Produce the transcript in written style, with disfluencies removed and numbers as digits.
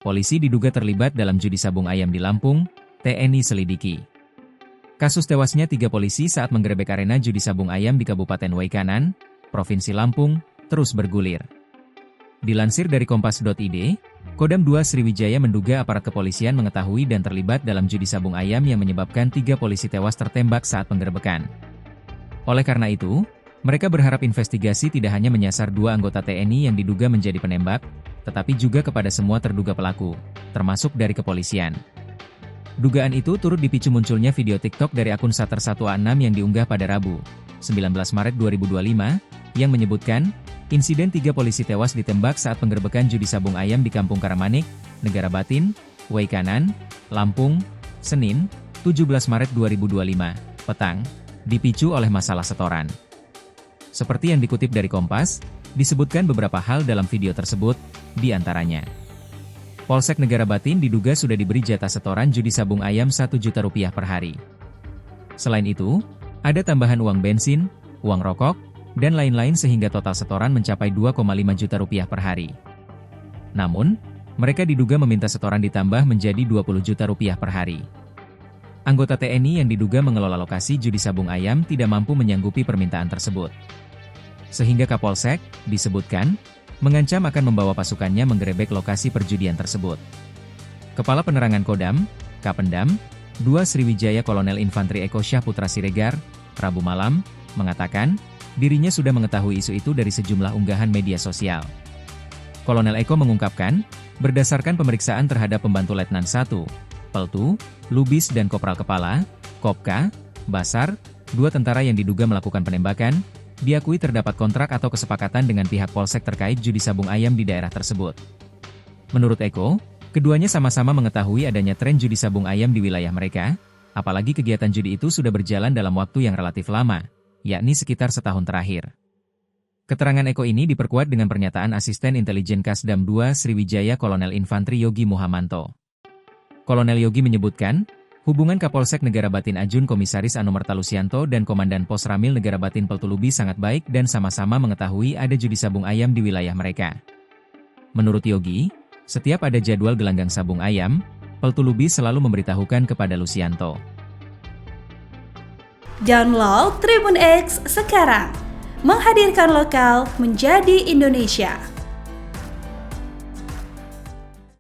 Polisi diduga terlibat dalam judi sabung ayam di Lampung, TNI selidiki. Kasus tewasnya 3 polisi saat menggerebek arena judi sabung ayam di Kabupaten Waikanan, Provinsi Lampung, terus bergulir. Dilansir dari kompas.id, Kodam 2 Sriwijaya menduga aparat kepolisian mengetahui dan terlibat dalam judi sabung ayam yang menyebabkan 3 polisi tewas tertembak saat penggerebekan. Oleh karena itu, mereka berharap investigasi tidak hanya menyasar 2 anggota TNI yang diduga menjadi penembak, tetapi juga kepada semua terduga pelaku, termasuk dari kepolisian. Dugaan itu turut dipicu munculnya video TikTok dari akun Sater1A6 yang diunggah pada Rabu, 19 Maret 2025, yang menyebutkan, insiden 3 polisi tewas ditembak saat penggerebekan judi sabung ayam di Kampung Karamanik, Negara Batin, Waikanan, Lampung, Senin, 17 Maret 2025, petang, dipicu oleh masalah setoran. Seperti yang dikutip dari Kompas, disebutkan beberapa hal dalam video tersebut, di antaranya. Polsek Negara Batin diduga sudah diberi jatah setoran judi sabung ayam Rp1 juta per hari. Selain itu, ada tambahan uang bensin, uang rokok, dan lain-lain sehingga total setoran mencapai Rp2,5 juta per hari. Namun, mereka diduga meminta setoran ditambah menjadi Rp20 juta per hari. Anggota TNI yang diduga mengelola lokasi judi sabung ayam tidak mampu menyanggupi permintaan tersebut. Sehingga Kapolsek, disebutkan, mengancam akan membawa pasukannya menggerebek lokasi perjudian tersebut. Kepala Penerangan Kodam, Kapendam, 2 Sriwijaya Kolonel Infantri Eko Syahputra Siregar, Rabu malam, mengatakan, dirinya sudah mengetahui isu itu dari sejumlah unggahan media sosial. Kolonel Eko mengungkapkan, berdasarkan pemeriksaan terhadap pembantu Letnan 1, Peltu, Lubis dan Kopral Kepala, Kopka, Basar, 2 tentara yang diduga melakukan penembakan, diakui terdapat kontrak atau kesepakatan dengan pihak Polsek terkait judi sabung ayam di daerah tersebut. Menurut Eko, keduanya sama-sama mengetahui adanya tren judi sabung ayam di wilayah mereka, apalagi kegiatan judi itu sudah berjalan dalam waktu yang relatif lama, yakni sekitar setahun terakhir. Keterangan Eko ini diperkuat dengan pernyataan Asisten Intelijen Kasdam 2 Sriwijaya Kolonel Infantri Yogi Muhamanto. Kolonel Yogi menyebutkan, hubungan Kapolsek Negara Batin Ajun Komisaris Anomerta Lusianto dan Komandan Pos Ramil Negara Batin Peltu Lubi sangat baik dan sama-sama mengetahui ada judi sabung ayam di wilayah mereka. Menurut Yogi, setiap ada jadwal gelanggang sabung ayam, Peltu Lubi selalu memberitahukan kepada Lusianto. Download Tribun X sekarang, menghadirkan lokal menjadi Indonesia.